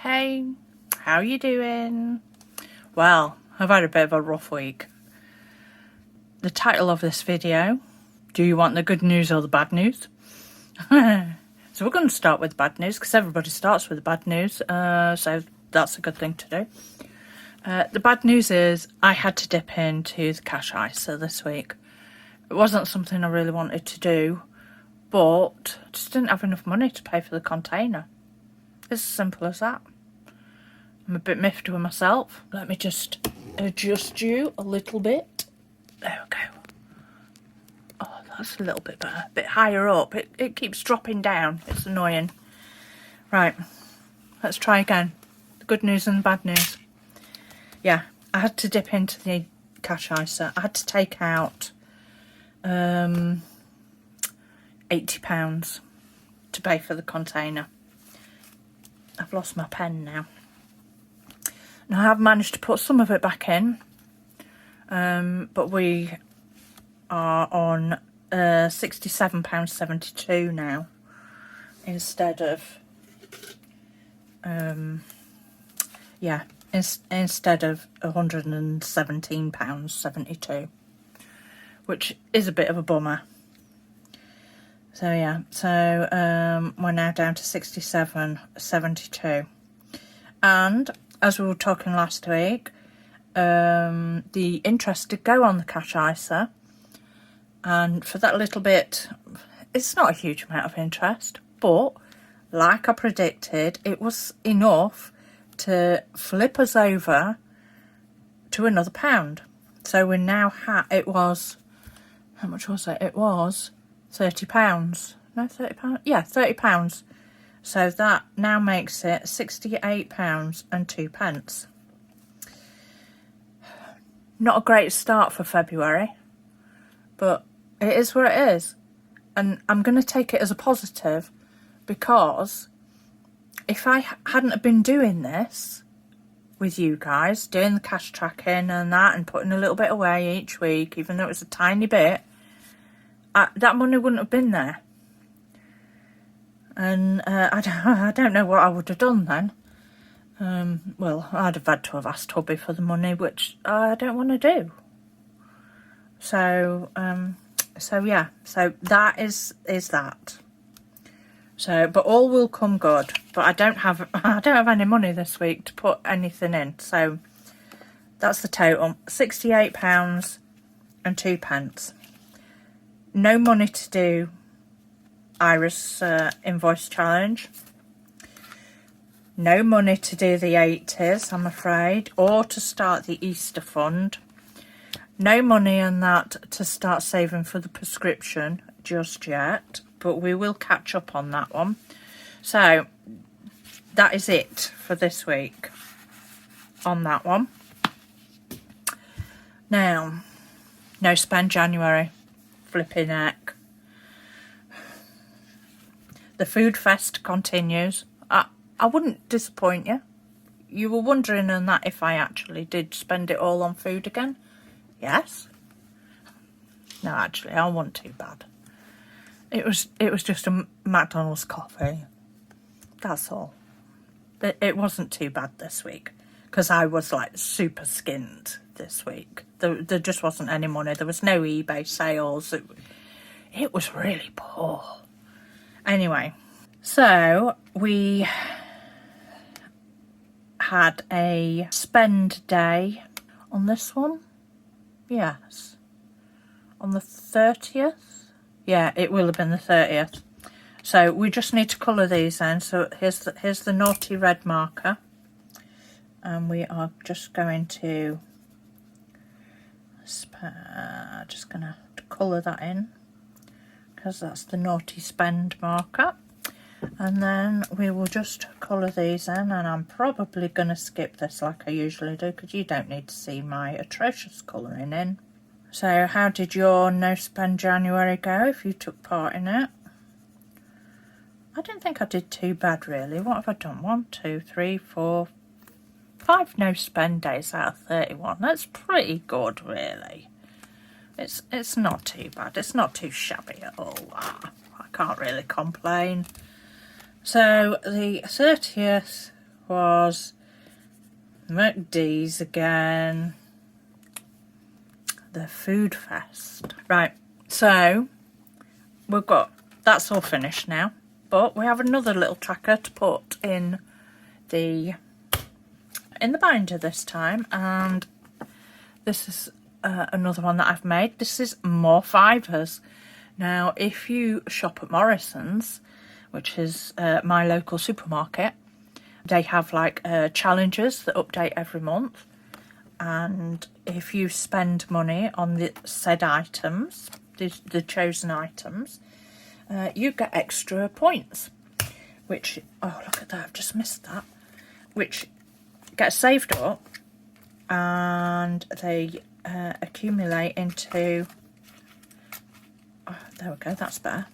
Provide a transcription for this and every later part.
Hey, how you doing? Well, I've had a bit of a rough week. The title of this video, do you want the good news or the bad news? So we're going to start with bad news because everybody starts with the bad news, so that's a good thing to do. The bad news is I had to dip into the cash ISA this week. It wasn't something I really wanted to do, but I just didn't have enough money to pay for the container. It's as simple as that. I'm a bit miffed with myself. Let me just adjust you a little bit. There we go. Oh, that's a little bit better. A bit higher up. It keeps dropping down. It's annoying. Right. Let's try again. The good news and the bad news. Yeah, I had to dip into the cash ISA. I had to take out £80 to pay for the container. I've lost my pen now. Now I have managed to put some of it back in, but we are on £67.72 now instead of instead of £117.72, which is a bit of a bummer. So yeah, so we're now down to 67.72, and as we were talking last week, the interest did go on the cash ISA, and for that little bit, it's not a huge amount of interest, but like I predicted, it was enough to flip us over to another £1. So we now it was, how much was it? It was £30. No, £30? Yeah, £30. So that now makes it £68.02. Not a great start for February, but it is what it is. And I'm going to take it as a positive, because if I hadn't have been doing this with you guys, doing the cash tracking and that, and putting a little bit away each week, even though it was a tiny bit, that money wouldn't have been there. And I don't know what I would have done then. Well, I'd have had to have asked hubby for the money, which I don't want to do. So yeah, so that is that. So, but all will come good. But I don't have any money this week to put anything in. So that's the total: £68.02. No money to do Iris invoice challenge. No money to do the 80s, I'm afraid, or to start the Easter fund. No money in that to start saving for the prescription just yet, but we will catch up on that one. So that is it for this week on that one. Now, no spend January. Flipping heck. The food fest continues. I wouldn't disappoint you. You were wondering on that if I actually did spend it all on food again. Yes. No, actually, I wasn't too bad. It was just a McDonald's coffee. That's all. It wasn't too bad this week, because I was like super skinned this week. There just wasn't any money. There was no eBay sales. It was really poor. Anyway, so we had a spend day on this one. Yes. On the 30th? Yeah, it will have been the 30th. So we just need to colour these in. So here's the naughty red marker. And we are just going to colour that in, because that's the naughty spend marker. And then we will just colour these in, and I'm probably going to skip this like I usually do, because you don't need to see my atrocious colouring in. So how did your no spend January go, if you took part in it? I don't think I did too bad really. What have I done? 1, 2, 3, 4, 5 no spend days out of 31. That's pretty good really. It's not too bad. It's not too shabby at all. I can't really complain. So the 30th was McD's again. The food fest. Right, so we've got, that's all finished now, but we have another little tracker to put in the binder this time, and this is another one that I've made. This is more fivers. Now, if you shop at Morrisons, which is my local supermarket, they have like challenges that update every month, and if you spend money on the said items, the chosen items, you get extra points, which, oh look at that, I've just missed that, which get saved up, and they accumulate into, oh, there we go, that's better,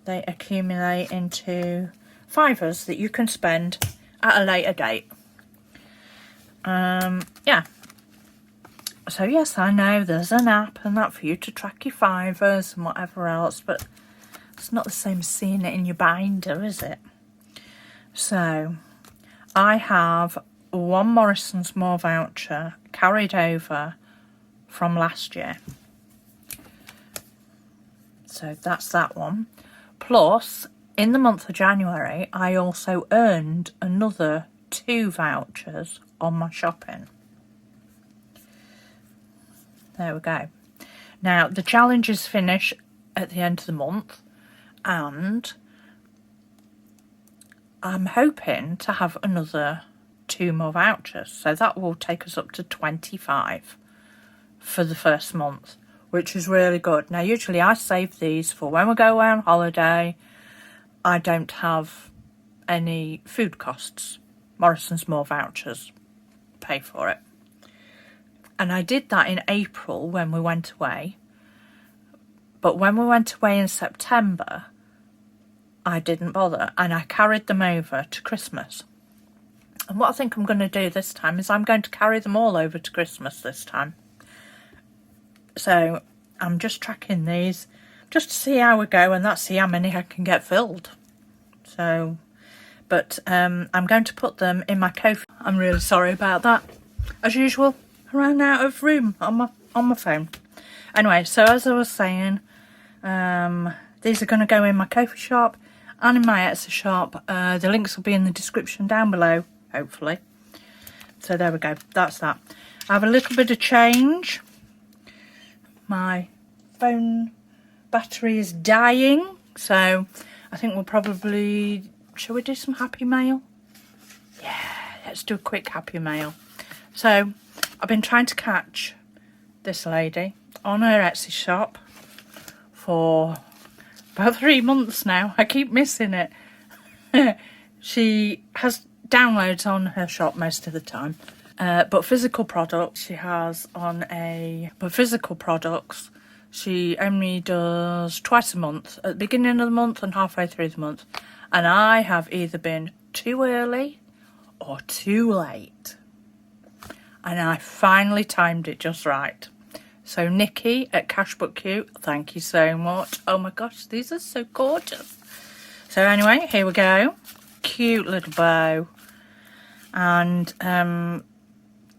they accumulate into fivers that you can spend at a later date. Yeah, so yes, I know there's an app and that for you to track your fivers and whatever else, but it's not the same as seeing it in your binder, is it? So I have one Morrisons More voucher carried over from last year, so that's that one. Plus, in the month of January, I also earned another 2 vouchers on my shopping. There we go. Now, the challenges finish at the end of the month, and I'm hoping to have another 2 more vouchers. So that will take us up to 25 for the first month, which is really good. Now, usually I save these for when we go away on holiday. I don't have any food costs. Morrisons More vouchers pay for it. And I did that in April when we went away. But when we went away in September, I didn't bother, and I carried them over to Christmas. And what I think I'm going to do this time is I'm going to carry them all over to Christmas this time. So I'm just tracking these just to see how we go, and that's see how many I can get filled. So, but I'm going to put them in my Ko-fi. I'm really sorry about that. As usual, I ran out of room on my phone. Anyway, so as I was saying, these are going to go in my Ko-fi shop and in my Etsy shop. The links will be in the description down below, hopefully. So there we go, that's that. I have a little bit of change. My phone battery is dying, so I think we'll probably, shall we do some Happy Mail? Yeah, let's do a quick Happy Mail. So I've been trying to catch this lady on her Etsy shop for about 3 months now. I keep missing it. She has downloads on her shop most of the time, but physical products she has on but physical products she only does twice a month, at the beginning of the month and halfway through the month. And I have either been too early or too late, and I finally timed it just right. So Nikki at Cashbook Cute, thank you so much. Oh my gosh, these are so gorgeous. So anyway, here we go. Cute little bow. And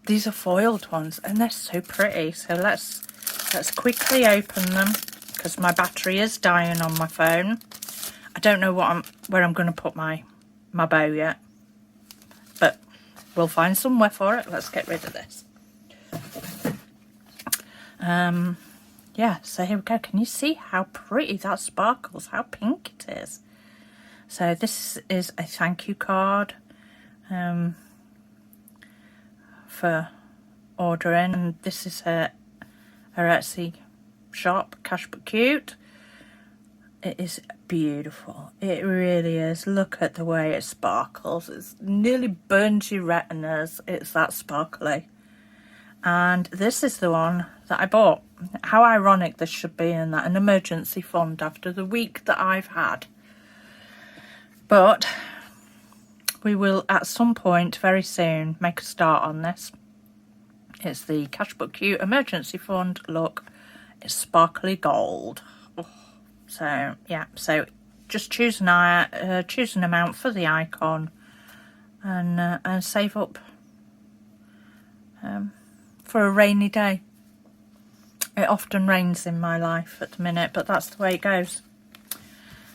these are foiled ones, and they're so pretty. So let's quickly open them, because my battery is dying on my phone. I don't know where I'm going to put my bow yet, but we'll find somewhere for it. Let's get rid of this. Yeah, so here we go. Can you see how pretty that sparkles? How pink it is. So this is a thank you card for ordering, and this is her Etsy shop, Cashbook Cute. It is beautiful. It really is. Look at the way it sparkles. It nearly burns your retinas. It's that sparkly. And this is the one that I bought. How ironic this should be, in that an emergency fund after the week that I've had. But we will at some point very soon make a start on this. It's the Cashbook Cute emergency fund. Look, it's sparkly gold. Oh. So yeah, so just choose an amount for the icon, and save up for a rainy day. It often rains in my life at the minute, but that's the way it goes.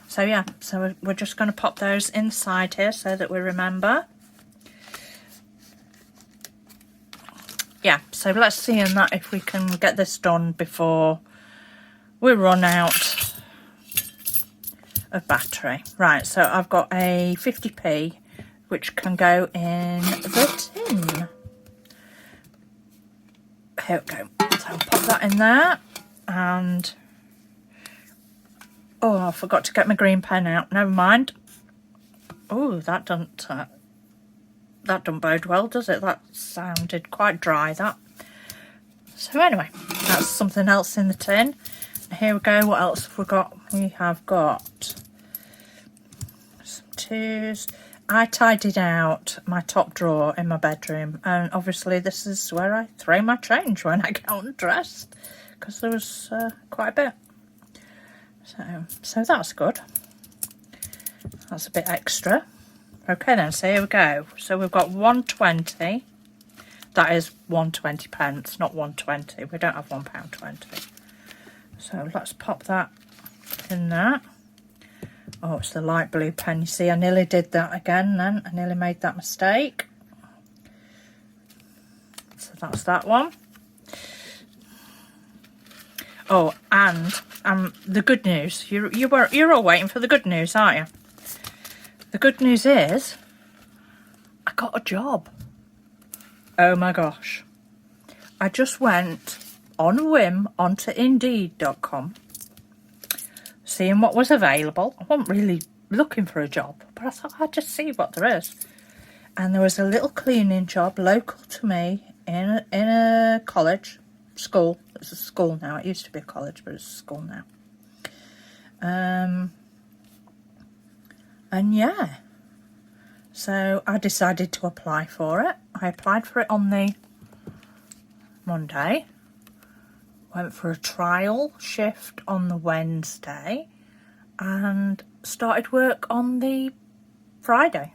So yeah, so we're just going to pop those inside here so that we remember. Yeah, so let's see in that if we can get this done before we run out of battery. Right, so I've got a 50p which can go in the tin. Here we go. So I'll pop that in there, and oh, I forgot to get my green pen out. Never mind. Oh, that doesn't bode well, does it? That sounded quite dry, that. So anyway, that's something else in the tin. Here we go. What else have we got? We have got some twos. I tidied out my top drawer in my bedroom, and obviously this is where I throw my change when I get undressed, because there was quite a bit. So that's good. That's a bit extra. Okay then, so here we go. So we've got 120. That is 120 pence, not 120. We don't have £1.20. So let's pop that in there. Oh, it's the light blue pen. You see, I nearly did that again then. I nearly made that mistake. So that's that one. Oh, and the good news. You're all waiting for the good news, aren't you? The good news is I got a job. Oh my gosh. I just went on a whim onto Indeed.com, seeing what was available. I wasn't really looking for a job, but I thought I'd just see what there is. And there was a little cleaning job local to me in a school. It's a school now. It used to be a college, but it's a school now. And yeah, so I decided to apply for it. I applied for it on the Monday, went for a trial shift on the Wednesday, and started work on the Friday.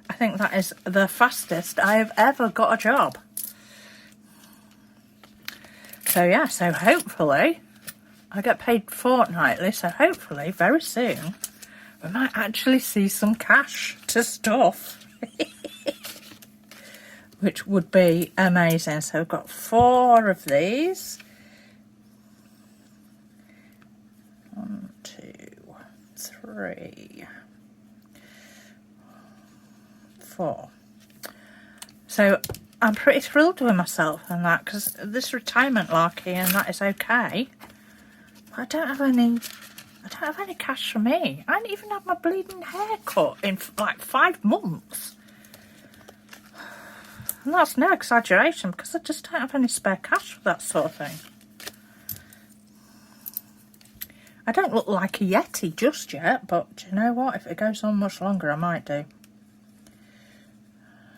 I think that is the fastest I have ever got a job. So yeah, so hopefully I get paid fortnightly, so hopefully very soon we might actually see some cash to stuff. Which would be amazing. So we've got 4 of these. 1, 2, 3, 4. So I'm pretty thrilled with myself and that, because this retirement larky and that is okay. But I don't have any cash for me. I didn't even have my bleeding hair cut in like 5 months. And that's no exaggeration, because I just don't have any spare cash for that sort of thing. I don't look like a Yeti just yet, but do you know what? If it goes on much longer, I might do.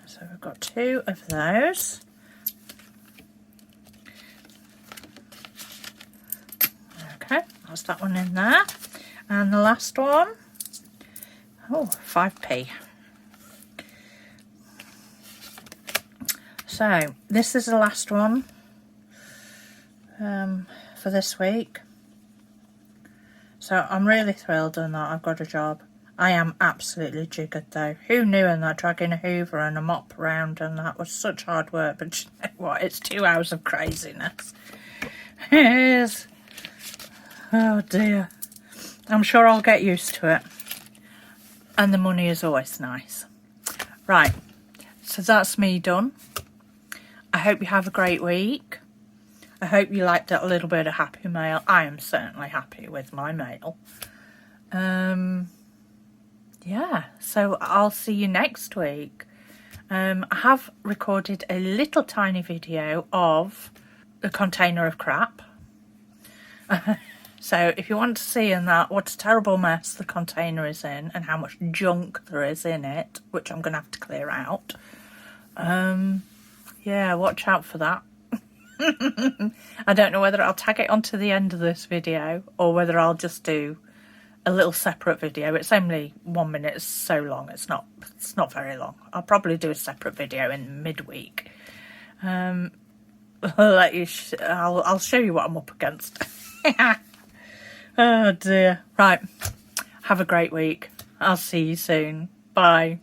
So we've got 2 of those. Okay, that's that one in there. And the last one, oh, 5p. So this is the last one for this week. So I'm really thrilled on that. I've got a job. I am absolutely jiggered though. Who knew in that, dragging a hoover and a mop around, and that was such hard work. But you know what? It's 2 hours of craziness. It is. Oh dear. I'm sure I'll get used to it. And the money is always nice. Right. So that's me done. I hope you have a great week. I hope you liked that little bit of happy mail. I am certainly happy with my mail. Yeah, so I'll see you next week. I have recorded a little tiny video of the container of crap. So if you want to see in that what a terrible mess the container is in and how much junk there is in it, which I'm going to have to clear out, yeah, watch out for that. I don't know whether I'll tag it onto the end of this video or whether I'll just do a little separate video. It's only 1 minute, it's so long. It's not very long. I'll probably do a separate video in midweek. I'll let you. I'll show you what I'm up against. Oh dear. Right. Have a great week. I'll see you soon. Bye.